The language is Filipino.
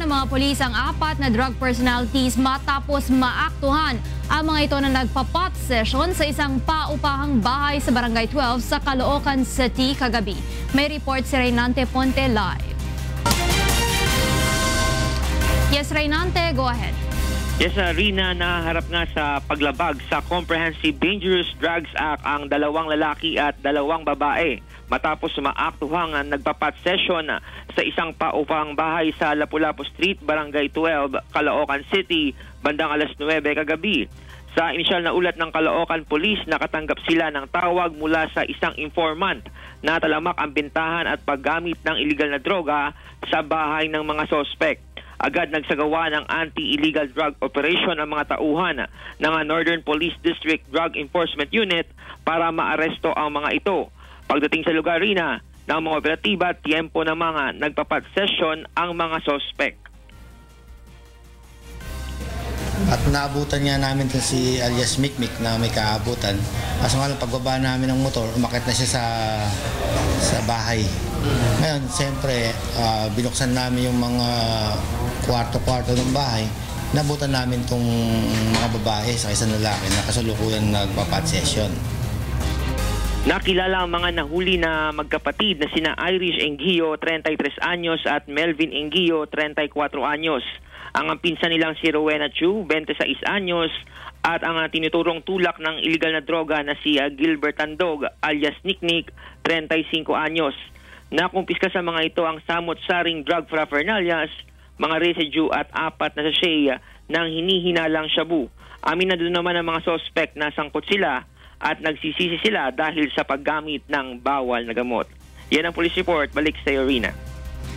ng mga pulis ang 4 na drug personalities matapos maaktuhan ang mga ito na nagpa-pot session sa isang paupahang bahay sa Barangay 12 sa Caloocan City kagabi. May report si Reynante Ponte live. Yes, Reynante, go ahead. Yes, Rina, naharap nga sa paglabag sa Comprehensive Dangerous Drugs Act ang 2 lalaki at 2 babae matapos maaktuhang nagpapat session sa isang paupahang bahay sa Lapu-Lapu Street, Barangay 12, Caloocan City, bandang alas 9 kagabi. Sa inisyal na ulat ng Caloocan Police, nakatanggap sila ng tawag mula sa isang informant na talamak ang bintahan at paggamit ng illegal na droga sa bahay ng mga sospek. Agad nagsagawa ng anti-illegal drug operation ang mga tauhan ng Northern Police District Drug Enforcement Unit para maaresto ang mga ito. Pagdating sa lugar, Rina, ng mga operatiba, tiempo na mga nagpapat session ang mga sospek. At naabutan nga namin si alias Mikmik na may kaabutan. Kaso nga lang pagbaba namin ng motor, umakit na siya sa bahay. Ngayon, siyempre, binuksan namin yung mga kwarto-kwarto ng bahay. Nabutan namin itong mga babae sa isang lalaki na kasalukuyan nagpapat session. Nakilala ang mga nahuli na magkapatid na sina Irish Engio, 33 anyos at Melvin Engio, 34 anyos. Ang pinsan nilang si Rowena Chu, 26 anyos at ang tinuturong tulak ng illegal na droga na si Gilbert Tandog alias Niknik, 35 anyos. Nakumpiska sa mga ito ang samot-saring drug paraphernalias, mga residue at 4 na sachet ng hinihinalang shabu. Amin na doon naman ang mga sospek na sangkot sila at nagsisisi sila dahil sa paggamit ng bawal na gamot. Yan ang police report. Balik sa Rina.